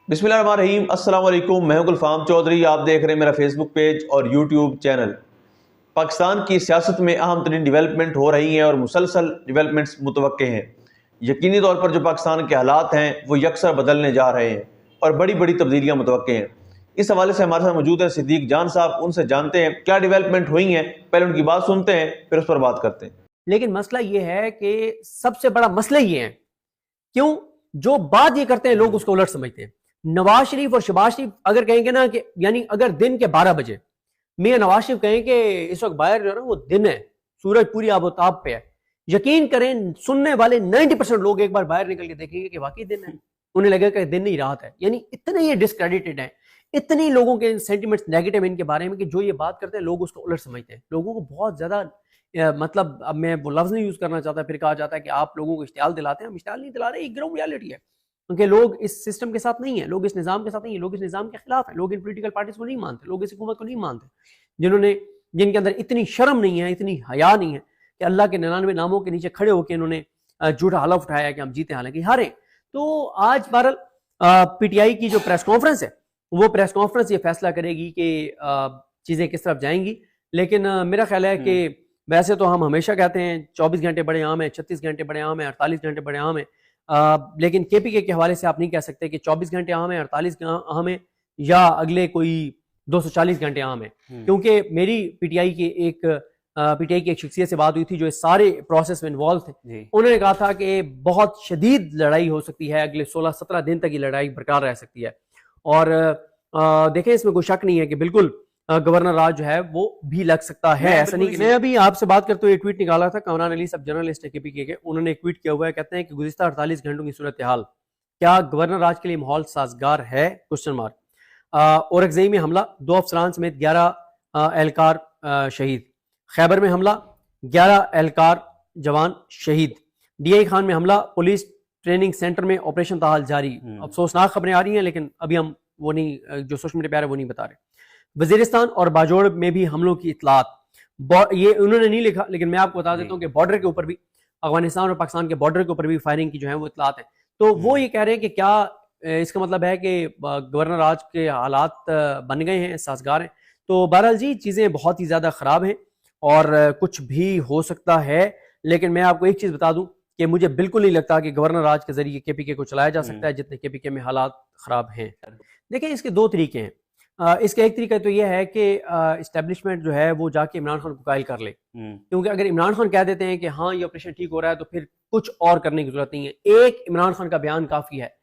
बिस्मिल्लाहिर्रहमानिर्रहीम। अस्सलाम वालेकुम। मैं हूं गुलफाम चौधरी। आप देख रहे हैं मेरा फेसबुक पेज और यूट्यूब चैनल। पाकिस्तान की सियासत में अहम तरीन डेवलपमेंट हो रही हैं और मुसलसल डेवलपमेंट्स मुतवक्के हैं। यकीनी तौर पर जो पाकिस्तान के हालात हैं वो यकसर बदलने जा रहे हैं और बड़ी बड़ी तब्दीलियाँ मुतवक्के हैं। इस हवाले से हमारे साथ मौजूद हैं सिद्दीक जान साहब। उनसे जानते हैं क्या डेवलपमेंट हुई हैं, पहले उनकी बात सुनते हैं फिर उस पर बात करते हैं। लेकिन मसला ये है कि सबसे बड़ा मसला ये है, क्यों जो बात ये करते हैं लोग उसको उलट समझते हैं। नवाज शरीफ और शहबाज शरीफ अगर कहेंगे ना कि यानी अगर दिन के 12 बजे मियां नवाज शरीफ कहें कि इस वक्त बाहर जो है ना वो दिन है, सूरज पूरी आबोताब पे है, यकीन करें सुनने वाले 90% लोग एक बार बाहर निकल के देखेंगे कि वाकई दिन है, उन्हें लगेगा कि दिन नहीं रात है। यानी इतने ये डिस्क्रेडिटेड है, इतनी लोगों के सेंटिमेंट्स नेगेटिव इनके बारे में कि जो ये बात करते हैं लोग उसको उलट समझते हैं। लोगों को बहुत ज्यादा मतलब अब मैं वो लफ्ज नहीं यूज करना चाहता, फिर कहा जाता है कि आप लोगों को इश्तियाल दिलाते हैं। हम इश्तियाल नहीं दिला रहे, एक ग्राउंड रियलिटी है, क्योंकि लोग इस सिस्टम के साथ नहीं है, लोग इस निज़ाम के साथ नहीं है, लोग इस निज़ाम के खिलाफ हैं, लोग इन पोलिटिकल पार्टीज को नहीं मानते, लोग इस हुकूमत को नहीं मानते, जिनके अंदर इतनी शर्म नहीं है, इतनी हया नहीं है कि अल्लाह के 99 नामों के नीचे खड़े होकर इन्होंने झूठा हलफ उठाया कि हम जीते हालांकि हारे। तो आज बहरहाल पीटीआई की जो प्रेस कॉन्फ्रेंस है वो प्रेस कॉन्फ्रेंस ये फैसला करेगी कि चीज़ें किस तरफ जाएंगी। लेकिन मेरा ख्याल है कि वैसे तो हम हमेशा कहते हैं 24 घंटे बड़े आम है, 36 घंटे बड़े आम है, 48 घंटे बड़े आम है, लेकिन केपीके के हवाले से आप नहीं कह सकते कि 24 घंटे आम है, 48 आम है या अगले कोई 240 घंटे आम है। क्योंकि मेरी पीटीआई की एक शख्सियत से बात हुई थी जो इस सारे प्रोसेस में इन्वॉल्व थे। उन्होंने कहा था कि बहुत शदीद लड़ाई हो सकती है, अगले 16-17 दिन तक ये लड़ाई बरकरार रह सकती है। और देखें इसमें कोई शक नहीं है कि बिल्कुल गवर्नर राज जो है वो भी लग सकता है। ऐसा नहीं कि मैं अभी आपसे बात करते हुए ट्वीट निकाला था, कामरान अली सब जर्नलिस्ट है केपीके के, उन्होंने एक ट्वीट किया हुआ है, कहते हैं कि गुज़िश्ता 48 घंटों की सूरत हाल, क्या गवर्नर राज के लिए माहौल साजगार है? Question mark. औरंगजेब में हमला, 2 अफसरान समेत 11 एहलकार शहीद। खैबर में हमला, 11 एहलकार जवान शहीद। डीआई खान में हमला, पुलिस ट्रेनिंग सेंटर में ऑपरेशन ताहाल जारी। अफसोसनाक खबरें आ रही हैं लेकिन अभी हम वो नहीं, जो सोशल मीडिया पे आ रहे हैं वो नहीं बता रहे। वजीरिस्तान और बाजोड़ में भी हमलों की इतलात, ये उन्होंने नहीं लिखा लेकिन मैं आपको बता देता हूँ कि बॉर्डर के ऊपर भी, अफगानिस्तान और पाकिस्तान के बॉर्डर के ऊपर भी फायरिंग की जो है वो इतलात है। तो वो ये कह रहे हैं कि क्या इसका मतलब है कि गवर्नर राज के हालात बन गए हैं, साजगार हैं? तो बहरहाल जी चीज़ें बहुत ही ज़्यादा ख़राब हैं और कुछ भी हो सकता है। लेकिन मैं आपको एक चीज़ बता दूं कि मुझे बिल्कुल नहीं लगता कि गवर्नर राज के जरिए केपीके को चलाया जा सकता है जितने केपीके में हालात ख़राब हैं। देखिए इसके 2 तरीके हैं। इसका एक तरीका तो यह है कि इस्टेब्लिशमेंट जो है वो जाके इमरान खान को कायल कर ले, क्योंकि अगर इमरान खान कह देते हैं कि हाँ ये ऑपरेशन ठीक हो रहा है तो फिर कुछ और करने की जरूरत नहीं है। एक इमरान खान का बयान काफ़ी है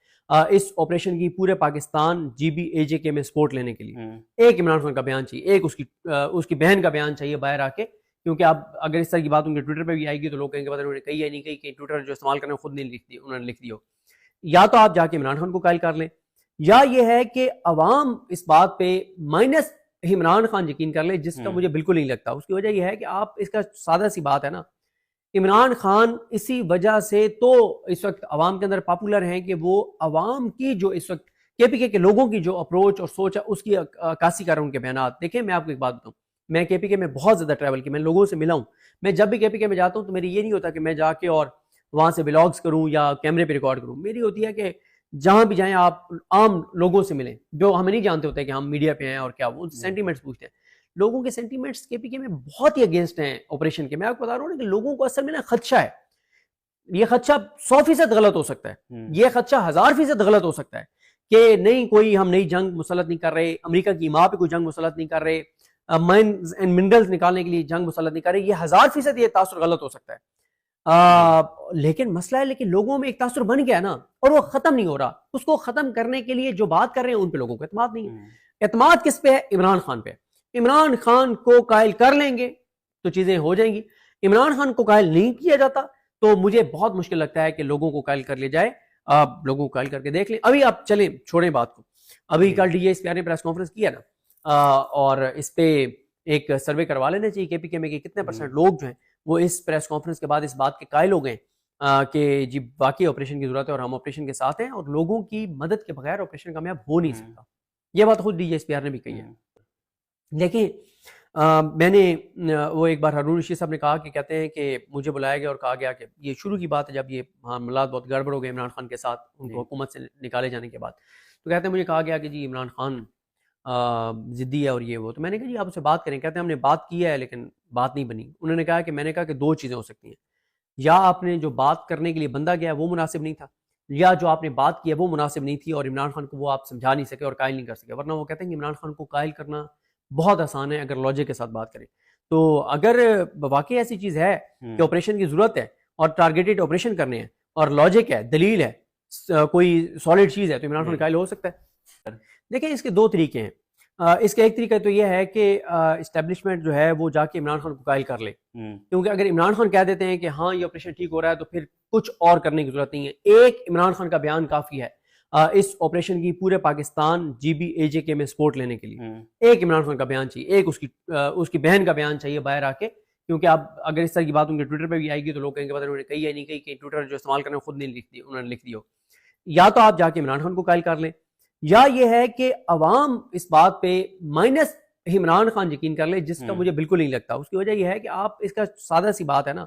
इस ऑपरेशन की पूरे पाकिस्तान GBAJK में सपोर्ट लेने के लिए। एक इमरान खान का बयान चाहिए, एक उसकी बहन का बयान चाहिए बाहर आके, क्योंकि आप अगर इस तरह की बात उनके ट्विटर पे भी आएगी तो लोग कहेंगे पता नहीं उन्होंने कही है नहीं कही, कि ट्विटर जो इस्तेमाल करना खुद नहीं लिख दी, उन्होंने लिख दी हो। या तो आप जाके इमरान खान को कायल कर लें, या ये है कि अवाम इस बात पे माइनस इमरान खान यकीन कर ले, जिसका मुझे बिल्कुल नहीं लगता। उसकी वजह यह है कि आप, इसका सादा सी बात है ना, इमरान खान इसी वजह से तो इस वक्त अवाम के अंदर पॉपुलर हैं कि वो अवाम की जो इस वक्त केपीके के लोगों की जो अप्रोच और सोच है उसकी अक्कासी कर रहे हैं उनके बयानात। देखिए मैं आपको एक बात बताऊं, मैं केपीके में बहुत ज्यादा ट्रैवल की, मैं लोगों से मिला हूं। मैं जब भी केपीके में जाता हूं तो मेरी ये नहीं होता कि मैं जाके और वहां से व्लॉग्स करूं या कैमरे पे रिकॉर्ड करूं। मेरी होती है कि जहां भी जाएं आप आम लोगों से मिलें जो हमें नहीं जानते होते कि हम मीडिया पे हैं और क्या, वो सेंटीमेंट्स पूछते हैं। लोगों के सेंटीमेंट्स केपीके में बहुत ही अगेंस्ट हैं ऑपरेशन के। मैं आपको बता रहा हूँ ना कि लोगों को असल में ना खदशा है, ये खदशा 100% गलत हो सकता है, ये खदशा 1000% गलत हो सकता है कि नहीं कोई हम नई जंग मुसलत नहीं कर रहे, अमेरिका की माँ पे कोई जंग मुसलत नहीं कर रहे, माइंस एंड मिनरल्स निकालने के लिए जंग मुसलत नहीं कर रहे, ये 1000% ये तासुर गलत हो सकता है। लेकिन मसला है, लेकिन लोगों में एक तासुर बन गया ना और वो खत्म नहीं हो रहा। उसको खत्म करने के लिए जो बात कर रहे हैं उन पे लोगों को एतमाद नहीं है। एतमाद किस पे है? इमरान खान पे। इमरान खान को कायल कर लेंगे तो चीजें हो जाएंगी। इमरान खान को कायल नहीं किया जाता तो मुझे बहुत मुश्किल लगता है कि लोगों को कायल कर लिया जाए। आप लोगों को कायल करके देख लें। अभी आप चलें, छोड़ें बात को। अभी कल DGSPR ने प्रेस कॉन्फ्रेंस किया ना, और इस पे एक सर्वे करवा लेना चाहिए केपीके में कि कितने % लोग जो हैं वो इस प्रेस कॉन्फ्रेंस के बाद इस बात के कायल हो गए कि जी वाकई ऑपरेशन की जरूरत है और हम ऑपरेशन के साथ हैं और लोगों की मदद के बगैर ऑपरेशन कामयाब हो नहीं सकता। ये बात खुद DGSPR ने भी कही है। देखिए मैंने वो एक बार हारून रशीद साहब ने कहा कि कहते हैं कि मुझे बुलाया गया और कहा गया कि ये शुरू की बात है जब ये मामला बहुत गड़बड़ हो गए इमरान खान के साथ, उनको हुकूमत से निकाले जाने के बाद। تو کہتے ہیں مجھے کہا گیا کہ جی عمران خان ضدی ہے اور یہ وہ. تو میں نے کہا جی آپ اس سے بات کریں. کہتے ہیں ہم نے بات کی ہے لیکن بات نہیں بنی. انہوں نے کہا کہ میں نے کہا کہ دو چیزیں ہو سکتی ہیں, یا آپ نے جو بات کرنے کے لیے بندہ گیا وہ مناسب نہیں تھا, یا جو آپ نے بات کی ہے وہ مناسب نہیں تھی اور عمران خان کو وہ آپ سمجھا نہیں سکے اور قائل نہیں کر سکے. ورنہ وہ کہتے ہیں کہ عمران خان کو قائل کرنا بہت آسان ہے اگر لاجک کے ساتھ بات کریں. تو اگر واقعی ایسی چیز ہے کہ آپریشن کی ضرورت ہے اور ٹارگیٹڈ آپریشن کرنے ہیں اور لاجک ہے, دلیل ہے, کوئی سالڈ چیز ہے, تو عمران خان قائل ہو سکتا ہے. دیکھیں اس کے دو طریقے ہیں. اس کا ایک طریقہ تو یہ ہے کہ اسٹیبلشمنٹ جو ہے وہ جا کے عمران خان کو قائل کر لے, کیونکہ اگر عمران خان کہہ دیتے ہیں کہ ہاں یہ آپریشن ٹھیک ہو رہا ہے تو پھر کچھ اور کرنے کی ضرورت نہیں ہے. ایک عمران خان کا بیان کافی ہے اس آپریشن کی پورے پاکستان GBAJK میں سپورٹ لینے کے لیے. ایک عمران خان کا بیان چاہیے, ایک اس کی بہن کا بیان چاہیے باہر آ کے, کیونکہ اب اگر اس طرح کی بات ان کے ٹویٹر پہ بھی آئے گی تو لوگ کہیں گے پتہ انہوں نے کہی ہے نہیں کہی, کہ ٹویٹر جو استعمال کرنے خود نہیں لکھ دی, انہوں نے لکھ دی ہو. یا تو آپ جا کے عمران خان کو قائل کر لیں, یا یہ ہے کہ عوام اس بات پہ مائنس عمران خان یقین کر لے, جس کا مجھے بالکل نہیں لگتا. اس کی وجہ یہ ہے کہ آپ اس کا سادہ سی بات ہے نا,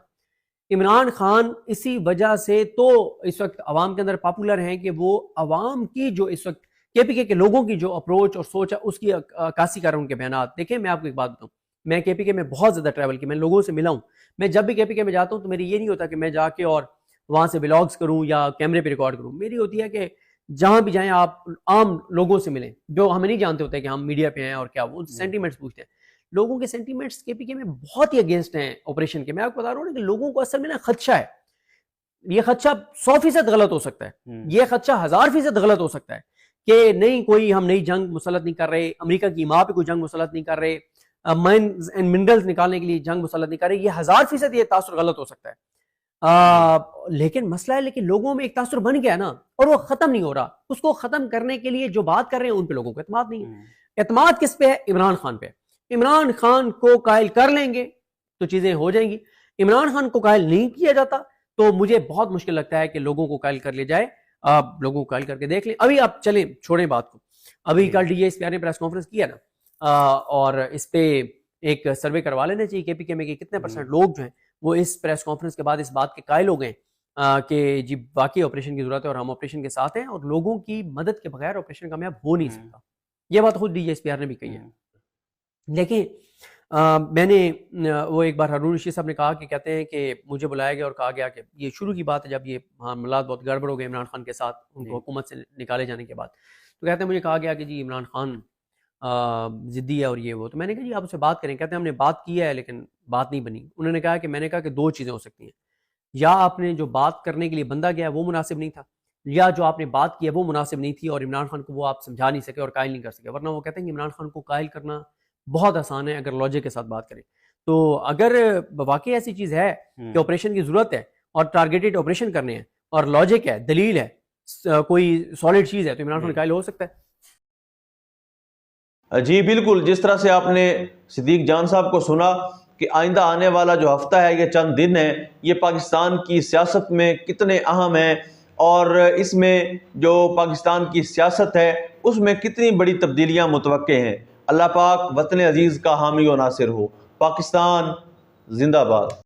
عمران خان اسی وجہ سے تو اس وقت عوام کے اندر پاپولر ہیں کہ وہ عوام کی جو اس وقت KPK کے لوگوں کی جو اپروچ اور سوچ ہے اس کی عکاسی کر رہے ہیں ان کے بیانات. دیکھیں میں آپ کو ایک بات بتاؤں, میں KPK میں بہت زیادہ ٹریول کی, میں لوگوں سے ملا ہوں. میں جب بھی KPK میں جاتا ہوں تو میری یہ نہیں ہوتا کہ میں جا کے اور وہاں سے ولاگز کروں یا کیمرے پہ ریکارڈ کروں. میری ہوتی ہے کہ جہاں بھی جائیں آپ عام لوگوں سے ملیں جو ہمیں نہیں جانتے ہوتے کہ ہم میڈیا پہ ہیں اور کیا, وہ سینٹیمنٹس پوچھتے ہیں. لوگوں کے سینٹیمنٹس KPK میں بہت ہی اگینسٹ ہیں آپریشن کے. میں آپ کو بتا رہا ہوں کہ لوگوں کو اصل میں نا خدشہ ہے. یہ خدشہ 100% غلط ہو سکتا ہے, یہ خدشہ 1000% غلط ہو سکتا ہے کہ نہیں کوئی ہم نئی جنگ مسلط نہیں کر رہے, امریکہ کی ماں پہ کوئی جنگ مسلط نہیں کر رہے, مائنز اینڈ منرلز نکالنے کے لیے جنگ مسلط نہیں کر رہے. یہ 1000% یہ تاثر غلط ہو سکتا ہے. لیکن مسئلہ ہے لیکن لوگوں میں ایک تاثر بن گیا نا, اور وہ ختم نہیں ہو رہا. اس کو ختم کرنے کے لیے جو بات کر رہے ہیں ان پہ لوگوں کو اعتماد نہیں ہے. اعتماد کس پہ ہے؟ عمران خان پہ. عمران خان کو قائل کر لیں گے تو چیزیں ہو جائیں گی. عمران خان کو قائل نہیں کیا جاتا تو مجھے بہت مشکل لگتا ہے کہ لوگوں کو قائل کر لیا جائے. آپ لوگوں کو قائل کر کے دیکھ لیں. ابھی آپ چلیں چھوڑیں بات کو, ابھی کل DGSPR نے پریس کانفرنس کیا نا, اور اس پہ ایک سروے کروا لینا چاہیے KPK میں کہ کتنے % لوگ جو ہیں وہ اس پریس کانفرنس کے بعد اس بات کے قائل ہو گئے کہ جی واقعی آپریشن کی ضرورت ہے اور ہم آپریشن کے ساتھ ہیں, اور لوگوں کی مدد کے بغیر آپریشن کامیاب ہو نہیں سکتا. یہ بات خود DGSPR نے بھی کہی ہے. لیکن میں نے وہ ایک بار ہارون رشید صاحب نے کہا کہ کہتے ہیں کہ مجھے بلایا گیا اور کہا گیا کہ یہ شروع کی بات ہے جب یہ معاملات بہت گڑبڑ ہو گئے عمران خان کے ساتھ ان کو حکومت سے نکالے جانے کے بعد. تو کہتے ہیں مجھے کہا گیا کہ جی عمران خان ضدی ہے اور یہ وہ. تو میں نے کہا جی آپ اس سے بات کریں. کہتے ہیں ہم نے بات کی ہے لیکن بات نہیں بنی. انہوں نے کہا کہ میں نے کہا کہ دو چیزیں ہو سکتی ہیں, یا آپ نے جو بات کرنے کے لیے بندہ گیا وہ مناسب نہیں تھا, یا جو آپ نے بات کی ہے وہ مناسب نہیں تھی اور عمران خان کو وہ آپ سمجھا نہیں سکے اور قائل نہیں کر سکے. ورنہ وہ کہتے ہیں کہ عمران خان کو قائل کرنا بہت آسان ہے اگر لاجک کے ساتھ بات کریں. تو اگر واقعی ایسی چیز ہے کہ آپریشن کی ضرورت ہے اور ٹارگیٹڈ آپریشن کرنے ہیں اور لاجک ہے, دلیل ہے, کوئی سالڈ چیز ہے, تو عمران خان قائل ہو سکتا ہے. جی بالکل, جس طرح سے آپ نے صدیق جان صاحب کو سنا کہ آئندہ آنے والا جو ہفتہ ہے یہ چند دن ہے, یہ پاکستان کی سیاست میں کتنے اہم ہیں, اور اس میں جو پاکستان کی سیاست ہے اس میں کتنی بڑی تبدیلیاں متوقع ہیں. اللہ پاک وطن عزیز کا حامی و ناصر ہو. پاکستان زندہ باد.